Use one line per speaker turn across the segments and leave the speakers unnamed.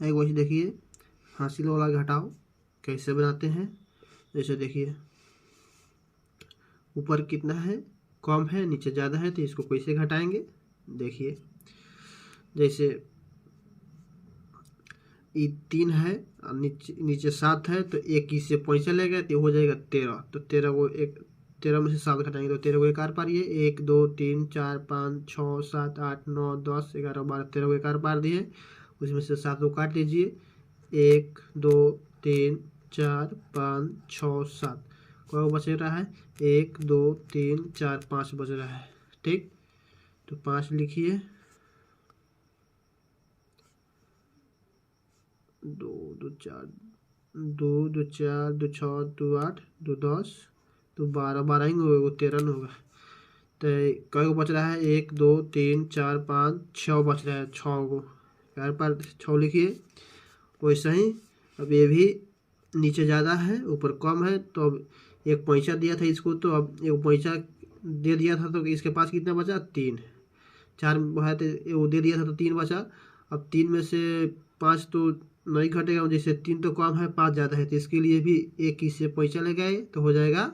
एक वही देखिए हासिल वाला घटाओ कैसे बनाते हैं। जैसे देखिए ऊपर कितना है कम है नीचे ज़्यादा है तो इसको कैसे घटाएंगे। देखिए जैसे ये 3 है और नीचे नीचे 7 है तो एक इससे पॉइंट चलेगा तो हो जाएगा 13। तो 13 को एक 13 में से 7 घटाएंगे तो 13 को एक आर पार ये 1 2 3 4 5 6 7 8 9 10 11 12 13 को एक आर पार दिए। उसमें से 7 को काट लीजिए 1 2 3 4 5 6 7 को बच रहा है 1 2 3 4 5 बच रहा है। ठीक तो 5 लिखिए 2 2 4 2 2 4 2 6 2 8 2 10 तो 12 12 ही होगा वो 13 नहीं होगा। तो कई को बच रहा है 1 2 3 4 5 6 बच रहा है 6 को यार पर 6 लिखिए। वैसे ही अब ये भी नीचे ज़्यादा है ऊपर कम है तो अब एक पैसा दिया था इसको तो अब एक पैसा दे दिया था तो इसके पास कितना बचा 3 4 है तो वो दे दिया था तो 3 बचा। अब 3 में से 5 तो नहीं घटेगा जैसे 3 तो कम है 5 ज़्यादा है तो इसके लिए भी एक इससे पैसा ले गए तो हो जाएगा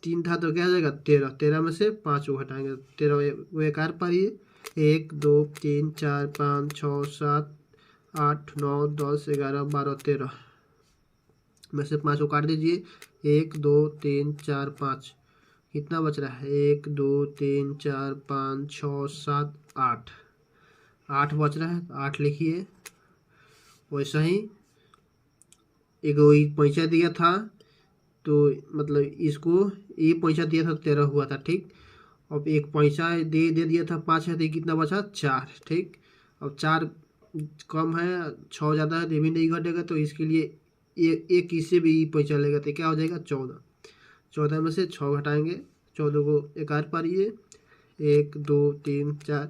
3 था तो क्या हो जाएगा 13। 13 में से 5 को घटाएंगे 13 वो एक आर पारिए 1 2 3 4 5 6 7 8 9 10 11 12 13 में से 5 को काट दीजिए 1 2 3 4 5 कितना बच रहा है 1 2 3 4 5 6 7 8 8 बच रहा है 8 लिखिए। वैसा ही एक पैसा दिया था तो मतलब इसको ये पैसा दिया था 13 हुआ था। ठीक अब एक पैसा दे दिया था 5 है तो कितना बचा 4। ठीक अब 4 कम है 6 ज़्यादा है तो ये भी नहीं घटेगा तो इसके लिए एक इससे भी पैसा लेगा तो क्या हो जाएगा 14। 14 में से 6 घटाएंगे 14 को एक आर पारिए 1 2 3 4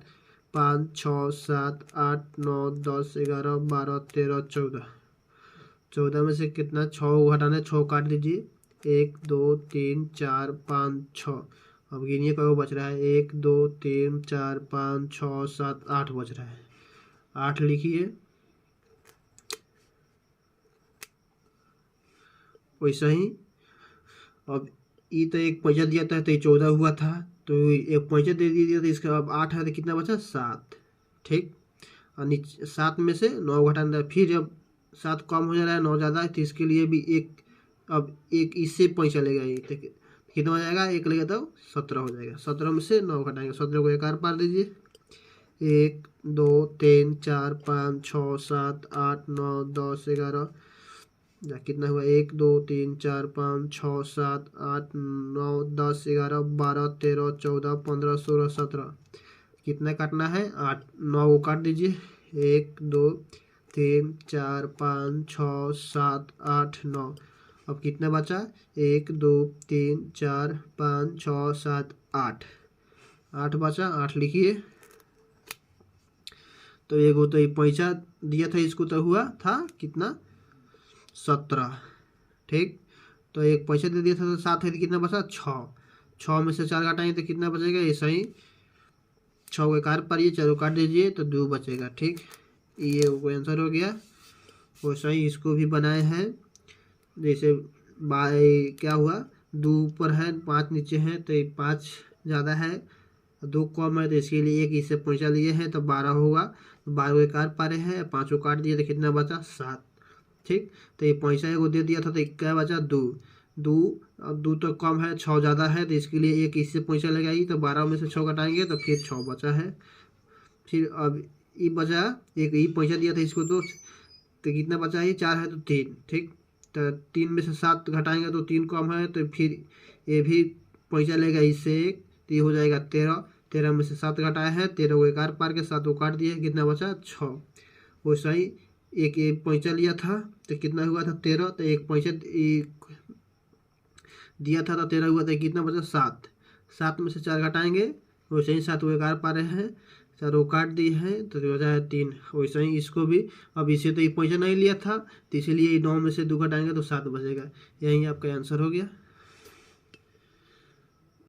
5 6 7 8 9 10 11 12 13 14। 14 में से कितना 6 घटाना है 6 काट दीजिए 1 2 3 4 5 6। अब गिनिए कब बच रहा है 1 2 3 4 5 6 7 8 बच रहा है 8 लिखिए। वैसा ही अब ये तो एक पैसा दिया था तो ये 14 हुआ था तो एक पैसा दे दिया था इसका अब 8 है तो कितना बचा 7। ठीक और नीचे 7 में से 9 घटाना फिर जब 7 कम हो जा रहा है 9 ज़्यादा है तो इसके लिए भी एक अब एक इससे पैसा लेगा ये तो कितना हो जाएगा एक लेगा तो 17 हो जाएगा। 17 में से 9 घटाएंगे 17 को एक आर पार दीजिए 1 2 3 4 5 6 7 8 9 10 11 कितना हुआ 1 2 3 4 5 6 7 8 9 10 11 12 13 14 15 16 17 कितना काटना है 8 9 को काट दीजिए 1 2 3 4 5 6 7 8 9। अब कितना बचा 1 2 3 4 5 6 7 8 8 बचा 8 लिखिए। तो एगो तो ये पैसा दिया था इसको तो हुआ था कितना 17। ठीक तो एक पैसा दे दिया था तो 7 है तो कितना बचा 6 में से 4 घटाएंगे तो कितना बचेगा ऐसा ही 6 को एक आर पारिए 4 को काट दीजिए तो 2 बचेगा। ठीक ये कोई आंसर हो गया। वैसा ही इसको भी बनाए हैं जैसे बाई क्या हुआ 2 ऊपर है 5 नीचे है तो 5 ज़्यादा है 2 कम है तो इसके लिए एक इससे पैसा लिए हैं तो 12 होगा 12 को एक आर पारे हैं 5 को काट दिए तो कितना बचा 7। ठीक तो ये पैसा एगो दे दिया था तो क्या बचा 2 2 अब 2 तो कम है 6 ज़्यादा है तो इसके लिए एक इससे पैसा लगाई तो 12 में से 6 घटाएंगे तो फिर 6 बचा है। फिर अब ये बचा एक ये पैसा दिया था इसको तो कितना बचा है 4 है तो 3। ठीक तो 3 में से 7 घटाएंगे तो 3 कम है तो फिर ये भी पैसा लेगा इससे एक तो ये हो जाएगा 13। 13 में से 7 घटाया है 13 को एक आर पार के 7 को काट दिया कितना बचा 6। वैसा ही एक पैसा लिया था तो कितना हुआ था 13 तो एक पैसा दिया था तो 13 हुआ था कितना बचा 7। 7 में से 4 घटाएंगे वैसे ही 7 को एक आर पा रहे हैं 4 को काट दिए हैं तो बचा है 3। वैसे ही इसको भी अब इसे तो ये पैसा नहीं लिया था तो इसीलिए 9 में से 2 घटाएंगे तो 7 बचेगा। यही आपका आंसर हो गया।